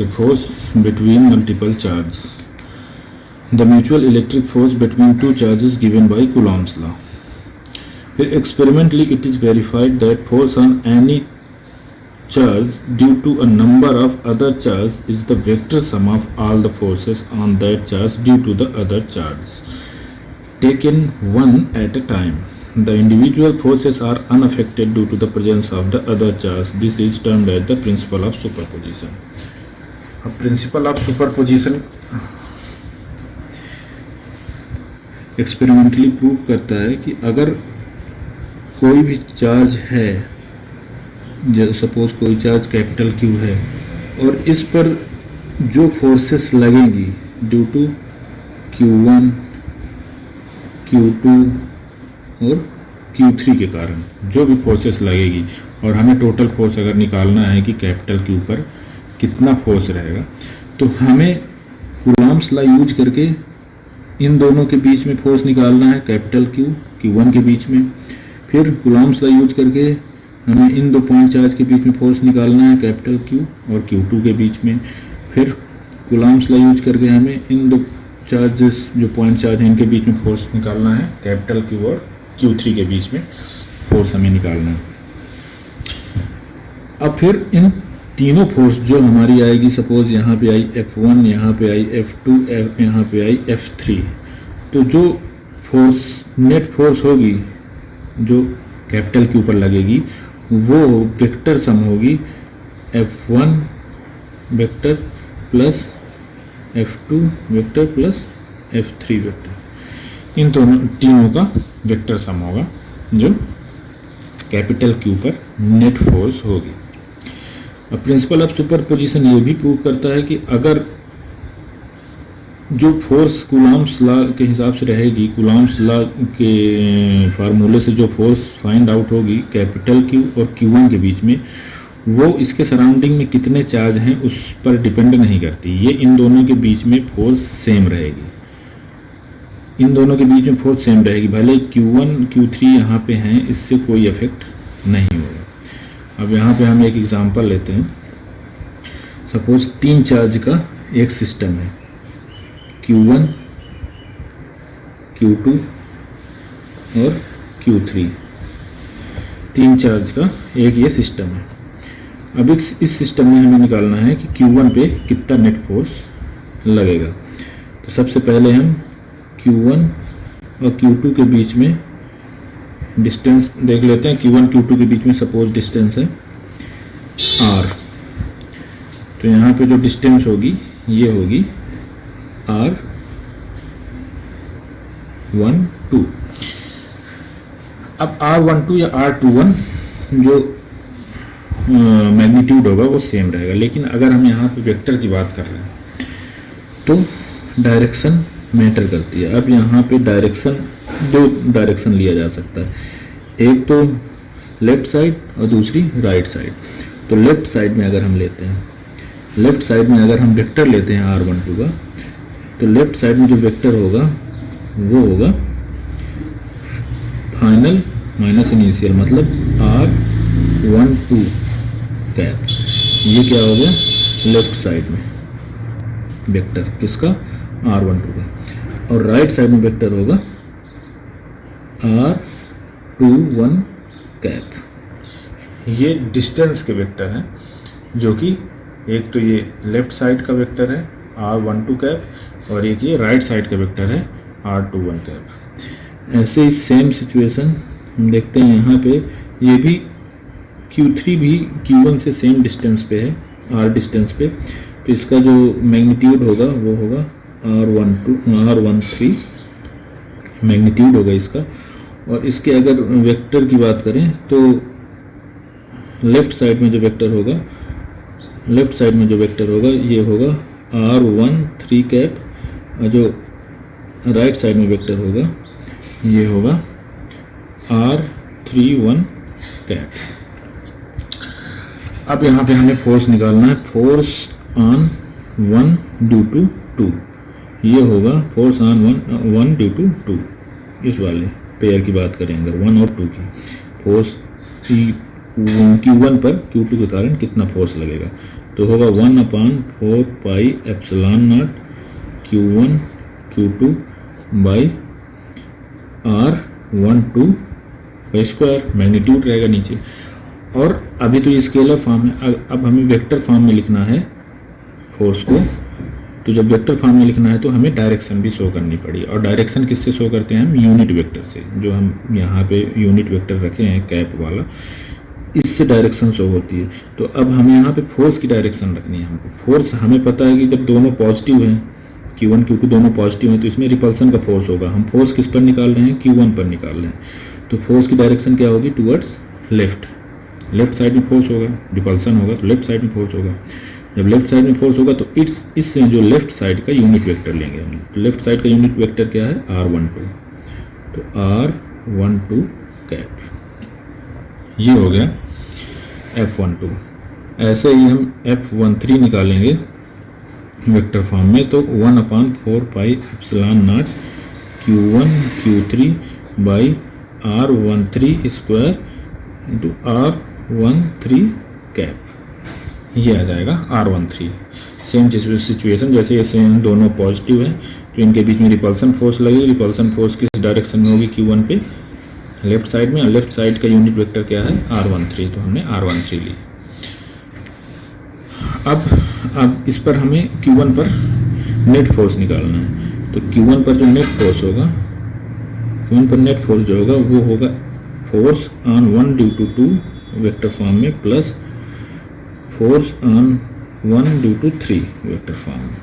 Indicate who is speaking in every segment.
Speaker 1: a force between multiple charges. The mutual electric force between two charges given by Coulomb's law. Experimentally, it is verified that force on any charge due to a number of other charges is the vector sum of all the forces on that charge due to the other charges, taken one at a time. The individual forces are unaffected due to the presence of the other charge. This is termed as the principle of superposition. अब principle of superposition experimentally prove करता है कि अगर कोई भी charge है, जैसे suppose कोई चार्ज कैपिटल क्यू है और इस पर जो फोर्सेस लगेंगी ड्यू टू Q1, Q2 और Q3 के कारण जो भी फोर्सेस लगेगी, और हमें टोटल फोर्स अगर निकालना है कि कैपिटल क्यू पर कितना फोर्स रहेगा, तो हमें कूलॉम्स लॉ यूज करके इन दोनों के बीच में फोर्स निकालना है, कैपिटल क्यू Q1 के बीच में। फिर कूलॉम्स लॉ यूज करके हमें इन दो पॉइंट चार्ज के बीच में फोर्स निकालना है, कैपिटल क्यू और Q2 के बीच में। फिर कूलॉम्स लॉ यूज करके हमें इन दो चार्जेस जो पॉइंट चार्ज हैं इनके बीच में फोर्स निकालना है, कैपिटल क्यू और Q3 के बीच में फोर्स हमें निकालना है। अब फिर इन तीनों फोर्स जो हमारी आएगी, सपोज यहाँ पे आई F1, यहाँ पे आई F2, यहाँ पे आई F3, तो जो फोर्स नेट फोर्स होगी जो कैपिटल क्यू पर लगेगी वो वेक्टर सम होगी F1 vector plus F2 vector plus F3 vector. इन दोनों तीनों का वेक्टर सम होगा जो कैपिटल क्यू पर नेट फोर्स होगी। अब प्रिंसिपल ऑफ सुपरपोजिशन ये भी प्रूव करता है कि अगर जो फोर्स कूलॉम्स लॉ के हिसाब से रहेगी, कूलॉम्स लॉ के फार्मूले से जो फोर्स फाइंड आउट होगी कैपिटल क्यू और Q1 के बीच में, वो इसके सराउंडिंग में कितने चार्ज हैं उस पर डिपेंड नहीं करती। ये इन दोनों के बीच में फोर्स सेम रहेगी, इन दोनों के बीच में फोर्स सेम रहेगी, भले Q1 Q3 यहाँ पे हैं, इससे कोई इफेक्ट नहीं होगा। अब यहाँ पे हम एक एग्जांपल लेते हैं। सपोज 3 चार्ज का एक सिस्टम है, Q1, Q2 और Q3, 3 चार्ज का एक ये सिस्टम है। अब इस सिस्टम में हमें निकालना है कि Q1 पे कितना नेट फोर्स लगेगा। तो सबसे पहले हम Q1 और Q2 के बीच में डिस्टेंस देख लेते हैं। Q1 Q2 के बीच में सपोज डिस्टेंस है R, तो यहाँ पे जो डिस्टेंस होगी ये होगी R12। अब R12 या R21 जो मैग्नीट्यूड होगा वो सेम रहेगा, लेकिन अगर हम यहाँ पे वेक्टर की बात कर रहे हैं तो डायरेक्शन मैटर करती है। अब यहाँ पे डायरेक्शन, 2 डायरेक्शन लिया जा सकता है, एक तो लेफ्ट साइड और दूसरी राइट साइड। तो लेफ्ट साइड में अगर हम लेते हैं, लेफ्ट साइड में अगर हम वेक्टर लेते हैं R12 का, तो लेफ्ट साइड में जो वेक्टर होगा वो होगा फाइनल माइनस इनिशियल, मतलब R12 कैप। ये क्या हो गया लेफ्ट साइड में वेक्टर किसका, R12 का, और राइट साइड में वेक्टर होगा R21 कैप। ये डिस्टेंस के वेक्टर हैं, जो कि एक तो ये लेफ्ट साइड का वेक्टर है R12 कैप और एक ये राइट साइड का वेक्टर है R21 कैप। ऐसे ही सेम सिचुएशन हम देखते हैं यहाँ पे, ये भी Q3 भी Q1 से सेम डिस्टेंस पे है, R डिस्टेंस पे, तो इसका जो मैग्नीट्यूड होगा वो होगा R13 मैग्नीट्यूड होगा इसका। और इसके अगर वेक्टर की बात करें तो लेफ्ट साइड में जो वेक्टर होगा, लेफ्ट साइड में जो वेक्टर होगा ये होगा R13 कैप, और जो राइट साइड में वेक्टर होगा ये होगा R31 कैप। अब यहाँ पे हमें फोर्स निकालना है, फोर्स ऑन 1 ड्यू टू 2, ये होगा फोर्स ऑन 1 ड्यू टू 2। इस वाले पेयर की बात करें अगर 1 और 2 की, फोर्स Q1 पर Q2 के कारण कितना फोर्स लगेगा। तो होगा 1/4 pi epsilon naught Q1 Q2 by R12 का स्क्वायर, मैग्नीट्यूड रहेगा नीचे। और अभी तो ये स्केलर फॉर्म है, अब हमें वेक्टर फॉर्म में लिखना है फोर्स को। तो जब वेक्टर फॉर्म में लिखना है तो हमें डायरेक्शन भी शो करनी पड़ी, और डायरेक्शन किससे शो करते हैं हम? यूनिट वेक्टर से। जो हम यहाँ पे यूनिट वेक्टर रखे हैं कैप वाला, इससे डायरेक्शन शो होती है। तो अब हमें यहाँ पे फोर्स की डायरेक्शन रखनी है हमको। फोर्स हमें पता है कि जब दोनों पॉजिटिव हैं, Q1 Q2 दोनों पॉजिटिव हैं, तो इसमें रिपल्सन का फोर्स होगा। हम फोर्स किस पर निकाल रहे हैं? Q1 पर निकाल रहे हैं। तो फोर्स की डायरेक्शन क्या होगी? Towards left. लेफ्ट साइड में फोर्स होगा, रिपल्सन होगा तो लेफ्ट साइड में फोर्स होगा। जब लेफ्ट साइड में फोर्स होगा तो इस जो लेफ्ट साइड का यूनिट वेक्टर लेंगे हम। तो लेफ्ट साइड का यूनिट वेक्टर क्या है? R12। तो R12 कैप। ये हो गया F12। ऐसे ही हम F13 निकालेंगे वेक्टर फॉर्म में, तो 1/4 pi epsilon naught Q1 Q3 by R13 square into R13 cap. ये आ जाएगा R13। सेम सिचुएशन, जैसे ये सेम दोनों पॉजिटिव है तो इनके बीच में रिपल्सन फोर्स लगेगी। रिपल्सन फोर्स किस डायरेक्शन में होगी? Q1 पे, लेफ्ट साइड में। और लेफ्ट साइड का यूनिट वेक्टर क्या है? R13। तो हमने R13 ली। अब इस पर हमें Q1 पर नेट फोर्स निकालना है। तो Q1 पर जो नेट फोर्स होगा, Q1 पर नेट फोर्स जो होगा वो होगा force on 1 due to 2 vector form में, plus force on 1 due to 3 vector form में।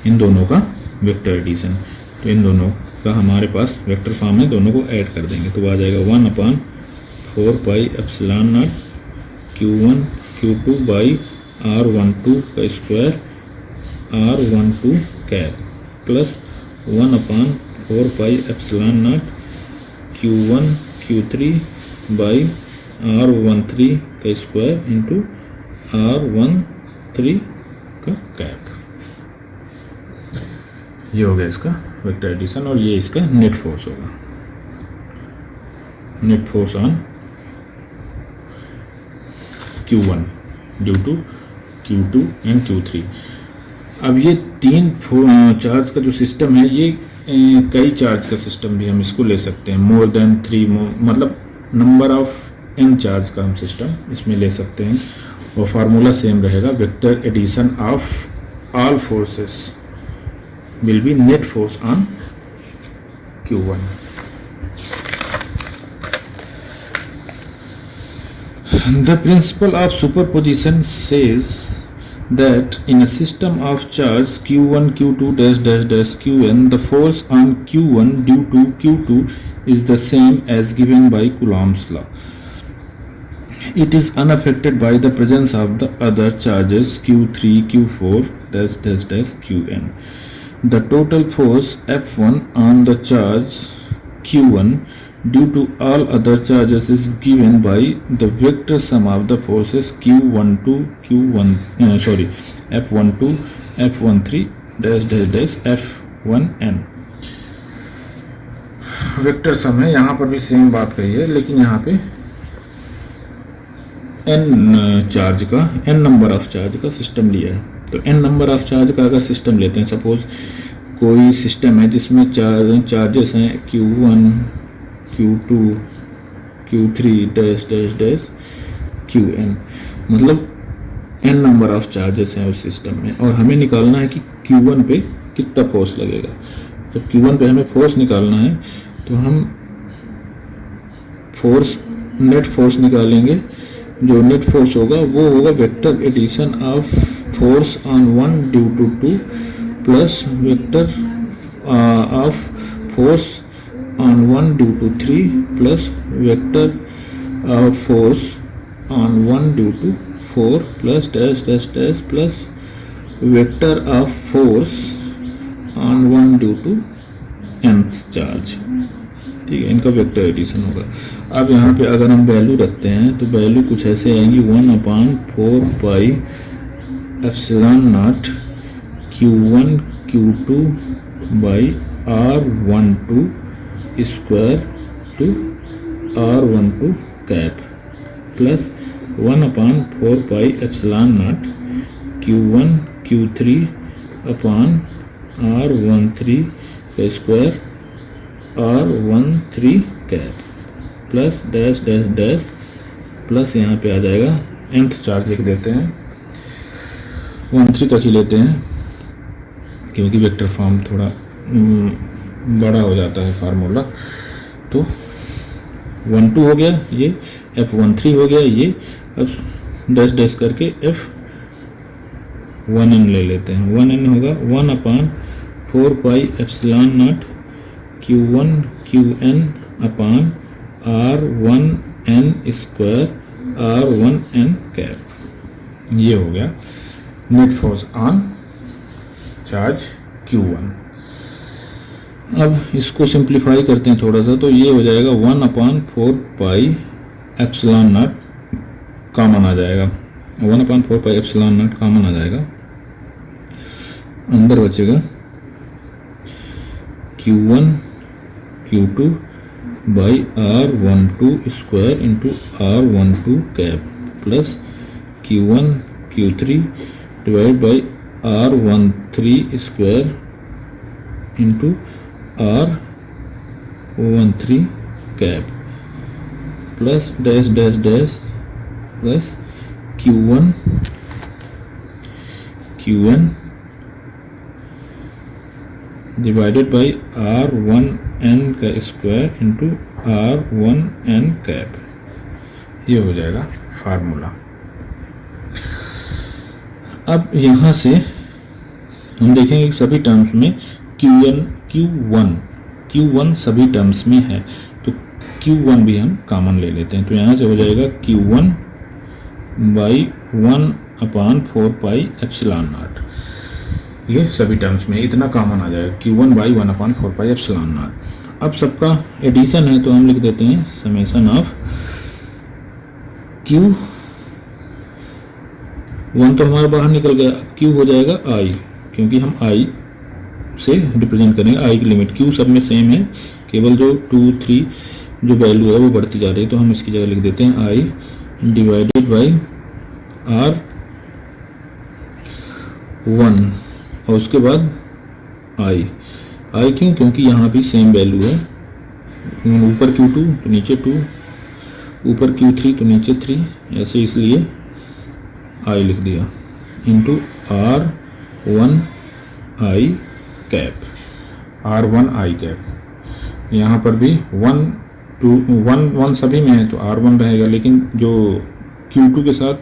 Speaker 1: इन दोनों का वेक्टर एडिशन। तो इन दोनों का हमारे पास वेक्टर फॉर्म में, दोनों को ऐड कर देंगे तो आ जाएगा 1/4 pi epsilon naught Q1 Q2 by R12 का square R12 cap, plus 1/4 pi epsilon naught Q1 Q3 by R13 का स्क्वायर इंटू R13 का कैप। ये हो गया इसका वेक्टर एडिशन, और ये इसका नेट फोर्स होगा। Net force on Q1 due to Q2 and Q3। अब ये तीन चार्ज का जो सिस्टम है, ये कई चार्ज का सिस्टम भी हम इसको ले सकते हैं। मोर देन 3, मतलब नंबर ऑफ n चार्ज का हम सिस्टम इसमें ले सकते हैं। और फार्मूला सेम रहेगा, vector addition of all forces will be net force on Q1। The principle of superposition says that in a system of charge Q1 Q2 dash dash dash Qn, the force on Q1 due to Q2 is the same as given by Coulomb's law. It is unaffected by the presence of the other charges Q3 Q4 dash dash dash Qn. The total force F1 on the charge Q1 due to all other charges is given by the vector sum of the forces F12 F13 dash dash dash F1n। Vector sum है, यहाँ पर भी same बात कही है, लेकिन यहाँ पे n चार्ज का, n नंबर ऑफ चार्ज का सिस्टम लिया है। तो n नंबर ऑफ चार्ज का अगर सिस्टम लेते हैं, सपोज कोई सिस्टम है जिसमें चार्जेस हैं Q1 Q2 Q3 dash dash dash Qn, मतलब n नंबर ऑफ चार्जेस हैं उस सिस्टम में, और हमें निकालना है कि Q1 पे कितना फोर्स लगेगा। जब Q1 पे हमें फोर्स निकालना है तो हम फोर्स, नेट फोर्स निकालेंगे। जो नेट फोर्स होगा वो होगा vector addition of force on 1 due to 2 plus vector of force on 1 due to 3 plus vector of force on 1 due to 4 plus dash dash dash plus vector of force on 1 due to nth charge। ठीक है, इनका vector addition होगा। अब यहाँ पे अगर हम value रखते हैं तो वैल्यू कुछ ऐसे आएंगी 1/4 pi epsilon naught Q1 Q2 by R12 square to R12 cap, plus 1/4 pi epsilon naught Q1 Q3 upon R13 का square R13 cap plus dash dash dash plus यहाँ पे आ जाएगा nth चार्ज लिख देते हैं 13 तक ही लेते हैं क्योंकि वेक्टर फॉर्म थोड़ा बड़ा हो जाता है फार्मूला। तो 12 हो गया ये, F13 हो गया ये, अब डैश डैश करके F1n ले लेते हैं। 1n होगा 1/4 pi epsilon naught Q1 Qn अपान R1n स्क्वायर R1n कैप। ये हो गया net force on charge Q1। अब इसको सिंप्लीफाई करते हैं थोड़ा सा, तो ये हो जाएगा 1/4 पाई एप्सिलॉन नॉट कॉमन आ जाएगा, 1/4 पाई एप्सिलॉन नॉट कॉमन आ जाएगा, अंदर बचेगा Q1 Q2 by R12 square into R12 cap plus Q1 Q3 divide by R13 square into R13 cap plus dash dash dash plus Q1 Qn divided by R1n का square into R1n cap. ये हो जाएगा formula. अब यहाँ से हम देखेंगे कि सभी टर्म्स में Q1 सभी टर्म्स में है, तो Q1 भी हम कॉमन ले लेते हैं। तो यहाँ से हो जाएगा Q1 by 1/4 pi epsilon not, ये सभी टर्म्स में इतना कॉमन आ जाएगा Q1 by 1/4 pi epsilon not. अब सबका एडिशन है तो हम लिख देते हैं समेशन ऑफ Q1 तो हमारा बाहर निकल गया, Q हो जाएगा I, क्योंकि हम I से रिप्रेजेंट करेंगे। I की लिमिट Q सब में सेम है, केवल जो 2 3 जो वैल्यू है वो बढ़ती जा रही है, तो हम इसकी जगह लिख देते हैं I डिवाइडेड बाई R1 और उसके बाद I क्यों, क्योंकि यहाँ भी सेम वैल्यू है, ऊपर Q2 तो नीचे 2, ऊपर Q3 तो नीचे 3, ऐसे इसलिए I लिख दिया into R1I cap, R1I cap. यहाँ पर भी 1 सभी में है तो R1 रहेगा, लेकिन जो Q2 के साथ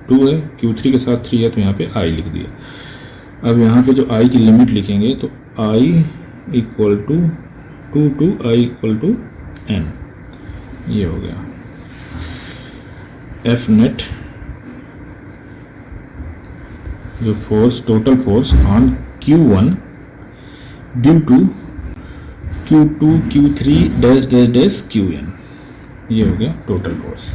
Speaker 1: 2 है, Q3 के साथ 3 है, तो यहाँ पे I लिख दिया। अब यहाँ पे जो I की लिमिट लिखेंगे तो I equal to 2 to I equal to n, ये हो गया F नेट, जो force total force on Q1 due to Q2 Q3 dash dash dash Qn, ये हो गया टोटल फोर्स।